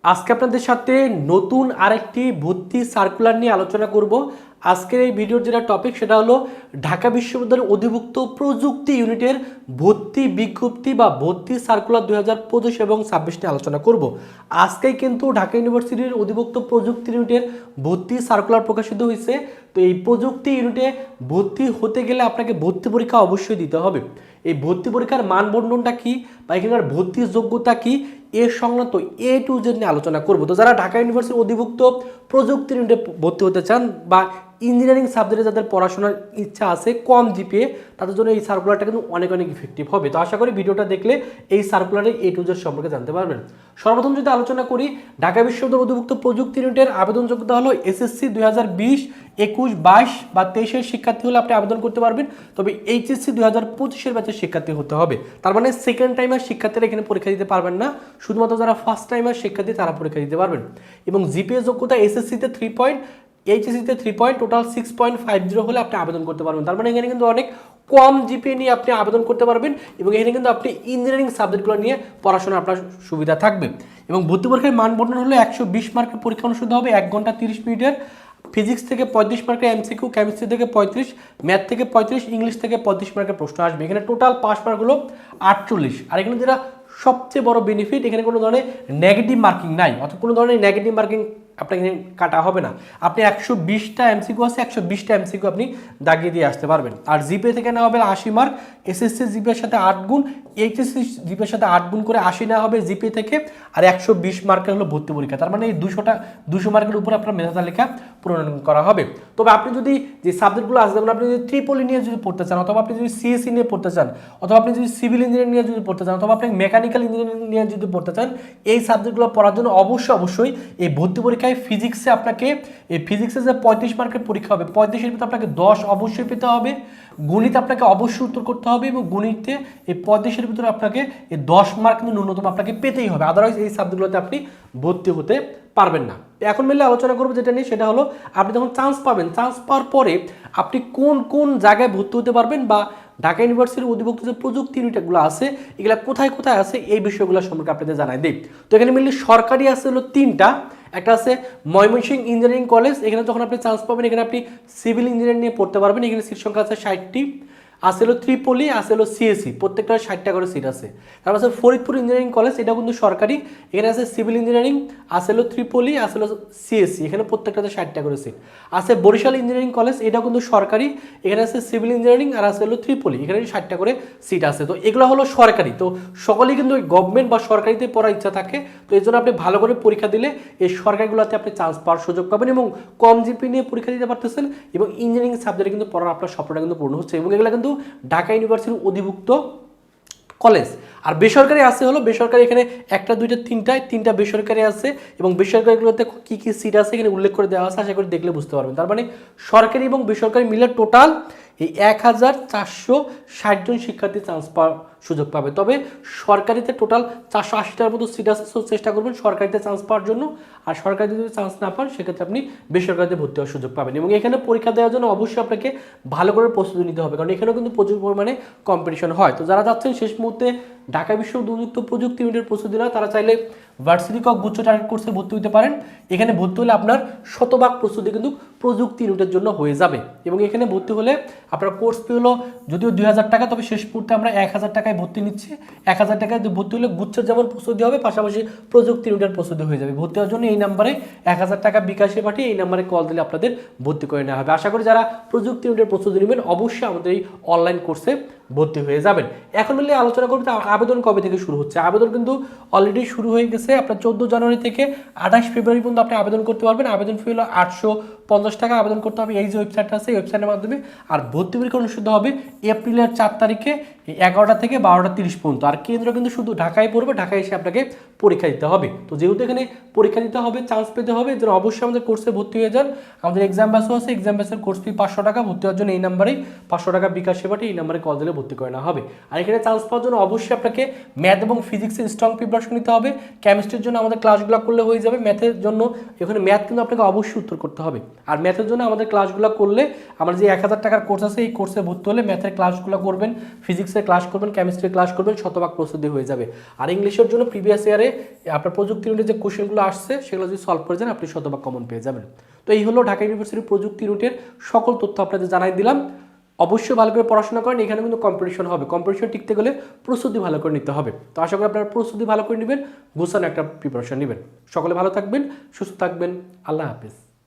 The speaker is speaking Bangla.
আজকে আপনাদের সাথে নতুন আরেকটি ভর্তি সার্কুলার নিয়ে আলোচনা করব। আজকের এই ভিডিওর যেটা টপিক সেটা হলো ঢাকা বিশ্ববিদ্যালয়ের অধিভুক্ত প্রযুক্তি ইউনিটের ভর্তি বিজ্ঞপ্তি বা ভর্তি সার্কুলার 2025 এবং 26 নিয়ে আলোচনা করব। আজকেই কিন্তু ঢাকা ইউনিভার্সিটির অধিভুক্ত প্রযুক্তি ইউনিটের ভর্তি সার্কুলার প্রকাশিত হয়েছে। তো এই প্রযুক্তি ইউনিটে ভর্তি হতে গেলে আপনাকে ভর্তি পরীক্ষা অবশ্যই দিতে হবে। এই ভর্তি পরীক্ষার মানবন্ধনটা কি বা এখানকার ভর্তির যোগ্যতা কি এর সংক্রান্ত A to Z নিয়ে আলোচনা করব। তো যারা ঢাকা ইউনিভার্সিটির অধিভুক্ত প্রযুক্তি ইউনিটে ভর্তি হতে চান বা ইঞ্জিনিয়ারিং সাবজেক্টে যাদের পড়াশোনার ইচ্ছা আছে কম জিপিএ, তাদের জন্য এই সার্কুলারটা কিন্তু অনেক ইফেক্টিভ হবে। তো আশা করি ভিডিওটা দেখলে এই সার্কুলারের A to Z সম্পর্কে জানতে পারবেন। সর্বপ্রথম যদি আলোচনা করি, ঢাকা বিশ্ববিদ্যালয়ের অধিভুক্ত প্রযুক্তি ইউনিটের আবেদন যোগ্যতা হলো এসএসসি 2020, 21, 22 বা 23 শিক্ষার্থী হলে আপনি আবেদন করতে পারবেন। তবে এইচএসসি 2025 ব্যাচের শিক্ষার্থী হতে হবে। তার মানে সেকেন্ড টাইমের শিক্ষার্থীরা এখানে পরীক্ষা দিতে পারবেন না, শুধুমাত্র যারা ফার্স্ট টাইমের শিক্ষার্থী তারা পরীক্ষা দিতে পারবেন। এবং জিপিএ যোগ্যতা এসএসসিতে 3 পয়েন্ট, এইচএসসিতে 3 পয়েন্ট, টোটাল 6.50 হলে আপনি আবেদন করতে পারবেন। তার মানে এখানে কিন্তু অনেক কম জিপিএ নিয়ে আপনি আবেদন করতে পারবেন এবং এখানে কিন্তু আপনি ইঞ্জিনিয়ারিং সাবজেক্টগুলো নিয়ে পড়াশোনা আপনার সুবিধা থাকবে। এবং ভর্তি পরীক্ষার মানবন্ধন হলো 120 মার্কের পরীক্ষা অনুষ্ঠিত হবে 1 ঘন্টা 30 মিনিটের। ফিজিক্স থেকে 35 মার্কের এমসিকিউ, কেমিস্ট্রি থেকে 35, ম্যাথ থেকে 35, ইংলিশ থেকে 35 মার্কের প্রশ্ন আসবে। এখানে টোটাল পাস মার্ক হলো 48। আর এখানে যেটা সবচেয়ে বড় বেনিফিট, এখানে কোনো ধরনের নেগেটিভ মার্কিং নাই, অর্থাৎ কোনো ধরনের নেগেটিভ মার্কিং আপনাকে এখানে কাটা হবে না। আপনি 120টা এমসিকিউ আছে, 120টা এমসিকিউ আপনি দাগিয়ে দিয়ে আসতে পারবেন। আর জিপিএ থেকে নেওয়া হবে 80 মার্ক, এসএসসি জিপিএর সাথে 8 গুণ, এইচএসসি জিপিএর সাথে 8 গুণ করে 80 নেওয়া হবে জিপিএ থেকে। আর 120 মার্কের হলো ভর্তি পরীক্ষা। তার মানে এই 200 মার্কের উপরে আপনার মেধা তালিকা প্রণয়ন করা হবে। তবে আপনি যদি যে সাবজেক্টগুলো আছে, যেমন আপনি যদি ট্রিপলি নিয়ে যদি পড়তে চান, অথবা আপনি যদি সিএসসি নিয়ে পড়তে চান, অথবা আপনি যদি সিভিল ইঞ্জিনিয়ারিং নিয়ে যদি পড়তে চান, অথবা আপনি মেকানিক্যাল ইঞ্জিনিয়ারিং নিয়ে যদি পড়তে চান, এই সাবজেক্টগুলো পড়ার জন্য অবশ্যই এই ভর্তি পরীক্ষায় ফিজিক্সে আপনাকে এই ফিজিক্সে যে 35 মার্কের পরীক্ষা হবে, 35-এর ভিতরে আপনাকে 10 অবশ্যই পেতে হবে। গণিত আপনাকে অবশ্যই উত্তর করতে হবে এবং গণিতে এই 35-এর ভিতরে আপনাকে এই 10 মার্ক কিন্তু ন্যূনতম আপনাকে পেতেই হবে, আদারওয়াইজ এই সাবজেক্টগুলোতে আপনি ভর্তি হতে পারবেন না। এখন মিলে আলোচনা করবো যেটা নিয়ে, সেটা হলো আপনি যখন চান্স পাবেন, চান্স পাওয়ার পরে আপনি কোন কোন জায়গায় ভর্তি হতে পারবেন বা ঢাকা ইউনিভার্সিটির অধিভুক্ত যে প্রযুক্তি ইউনিটগুলো আছে এগুলো কোথায় কোথায় আছে এই বিষয়গুলো সম্পর্কে আপনাদের জানাই দিই। তো এখানে মিলে সরকারি আছে হলো 3টা। একটা আছে ময়মনসিংহ ইঞ্জিনিয়ারিং কলেজ, এখানে যখন আপনি চান্স পাবেন এখানে আপনি সিভিল ইঞ্জিনিয়ারিং নিয়ে পড়তে পারবেন। এখানে সিট সংখ্যা আছে 60টি। আছে হলো ত্রিপলি, আছে হলো সিএসসি, প্রত্যেকটা 60টা করে সিট আছে। তারপর আছে ফরিদপুর ইঞ্জিনিয়ারিং কলেজ, এটা কিন্তু সরকারি, এখানে আছে সিভিল ইঞ্জিনিয়ারিং, আছে হলো ত্রিপলি, আছে হলো সিএসসি, এখানে প্রত্যেকটাতে 60টা করে সিট আছে। বরিশাল ইঞ্জিনিয়ারিং কলেজ, এটা কিন্তু সরকারি, এখানে আছে সিভিল ইঞ্জিনিয়ারিং আর আছে হলো ত্রিপলি, এখানে 60টা করে সিট আছে। তো এগুলো হলো সরকারি। তো সকলেই কিন্তু গভর্নমেন্ট বা সরকারিতে পড়ার ইচ্ছা থাকে, তো এই জন্য আপনি ভালো করে পরীক্ষা দিলে এই সরকারিগুলোতে আপনি চান্স পাওয়ার সুযোগ পাবেন এবং কম জিপি নিয়ে পরীক্ষা দিতে পারতেছেন এবং ইঞ্জিনিয়ারিং সাবজেক্টে কিন্তু পড়ার আপনার স্বপ্নটা কিন্তু পূর্ণ হচ্ছে। এবং এগুলো কিন্তু ঢাকা ইউনিভার্সিটির অধিভুক্ত কলেজ। আর বেসরকারি আছে হলো, বেসরকারি এখানে 1টা 2টা 3টা বেসরকারি আছে এবং বেসরকারিগুলোতে কি কি সিট আছে এখানে উল্লেখ করে দেওয়া আছে, আশা করি দেখলে বুঝতে পারবেন। তার মানে সরকারি এবং বেসরকারি মিলে টোটাল এই 1460 জন শিক্ষার্থী চান্স পাওয়ার সুযোগ পাবে। তবে সরকারিতে টোটাল 480টার মতো সিট আছে, সো চেষ্টা করবেন সরকারিতে চান্স পাওয়ার জন্য। আর সরকারিতে যদি চান্স না পান সেক্ষেত্রে আপনি বেসরকারিতে ভর্তি হওয়ার সুযোগ পাবেন। এবং এখানে পরীক্ষা দেওয়ার জন্য অবশ্যই আপনাকে ভালো করে প্রস্তুতি নিতে হবে, কারণ এখানেও কিন্তু প্রচুর পরিমাণে কম্পিটিশন হয়। তো যারা যাচ্ছেন শেষ মুহূর্তে ঢাকা বিশ্ববিদ্যালয় অধিভুক্ত প্রযুক্তি ইউনিটের প্রস্তুতি না, তারা চাইলে ভার্সিটি কক গুচ্ছ টার্গেট কোর্সে ভর্তি হতে পারেন। এখানে ভর্তি হলে আপনার শতভাগ প্রস্তুতি কিন্তু প্রযুক্তি ইউনিটের জন্য হয়ে যাবে। এবং এখানে ভর্তি হলে আপনার কোর্স ফি হলো যদিও 2000 টাকা, তবে শেষ মুহূর্তে আমরা 1000 টাকায় ভর্তি নিচ্ছি। 1000 টাকায় ভর্তি হলে গুচ্ছের যেমন প্রস্তুতি হবে, পাশাপাশি প্রযুক্তি ইউনিটের প্রস্তুতি হয়ে যাবে। ভর্তি হওয়ার জন্য এই নাম্বারে 1000 টাকা বিকাশে পাঠিয়ে এই নাম্বারে কল দিলে আপনাদের ভর্তি করে নেওয়া হবে। আশা করি যারা প্রযুক্তি ইউনিটের প্রস্তুতি নেবেন অবশ্যই আমাদের এই অনলাইন কোর্সে ভর্তি হয়ে যাবেন। এখন মিলে আলোচনা করতে আবেদন কবে থেকে শুরু হচ্ছে। আবেদন কিন্তু অলরেডি শুরু হয়ে গেছে। আপনার 14 জানুয়ারি থেকে 28 ফেব্রুয়ারি পর্যন্ত আপনি আবেদন করতে পারবেন। আবেদন ফি হলো 850 টাকা। আবেদন করতে হবে এই যে ওয়েবসাইটটা আছে, এই ওয়েবসাইটের মাধ্যমে। আর ভর্তি পরীক্ষা অনুষ্ঠিত হবে এপ্রিলের 4 তারিখে 11টা থেকে 12টা 30 পর্যন্ত। আর কেন্দ্র কিন্তু শুধু ঢাকায় পড়বে, ঢাকায় এসে আপনাকে পরীক্ষা দিতে হবে। তো যেহেতু এখানে পরীক্ষা দিতে হবে, চান্স পেতে হবে, এর জন্য অবশ্যই আমাদের কোর্সে ভর্তি হয়ে যান। আমাদের এক্সাম ব্যাচও আছে, এক্সাম ব্যাচের কোর্স ফি 500 টাকা। ভর্তি হওয়ার জন্য এই নাম্বারেই 500 টাকা বিকাশ সেবাটি এই নাম্বারে কল দিলে হলে ভর্তি করে নেওয়া হবে। আর এখানে চান্স পাওয়ার জন্য অবশ্যই আপনাকে ম্যাথ এবং ফিজিক্সের স্ট্রং প্রিপারেশন নিতে হবে। কেমিস্ট্রির জন্য আমাদের ক্লাসগুলো করলে হয়ে যাবে। ম্যাথের জন্য এখানে ম্যাথ কিন্তু আপনাকে অবশ্যই উত্তর করতে হবে। আর ম্যাথের জন্য আমাদের ক্লাসগুলো করলে আমার যে 1000 টাকার কোর্স আছে এই কোর্সে ভর্তি হলে ম্যাথের ক্লাসগুলো করবেন, ফিজিক্সের ক্লাস করবেন, কেমিস্ট্রির ক্লাস করবেন, শতভাগ প্রস্তুতি হয়ে যাবে। আর ইংলিশের জন্য প্রিভিয়াস ইয়ারে আপনার প্রযুক্তি ইউনিটের যে কোশ্চেনগুলো আসছে সেগুলো যদি সলভ করে যান আপনি শতভাগ কমন পেয়ে যাবেন। তো এই হলো ঢাকা ইউনিভার্সিটির প্রযুক্তি ইউনিটের সকল তথ্য আপনাদের জানাই দিলাম। অবশ্যই ভালো করে পড়াশোনা করেন, এখানে কিন্তু কম্পিটিশন হবে। কম্পিটিশন টিকতে গেলে প্রস্তুতি ভালো করে নিতে হবে। তো আশা করি আপনারা প্রস্তুতি ভালো করে নেবেন, গোছানো একটা প্রিপারেশন নেবেন। সকলে ভালো থাকবেন, সুস্থ থাকবেন। আল্লাহ হাফেজ।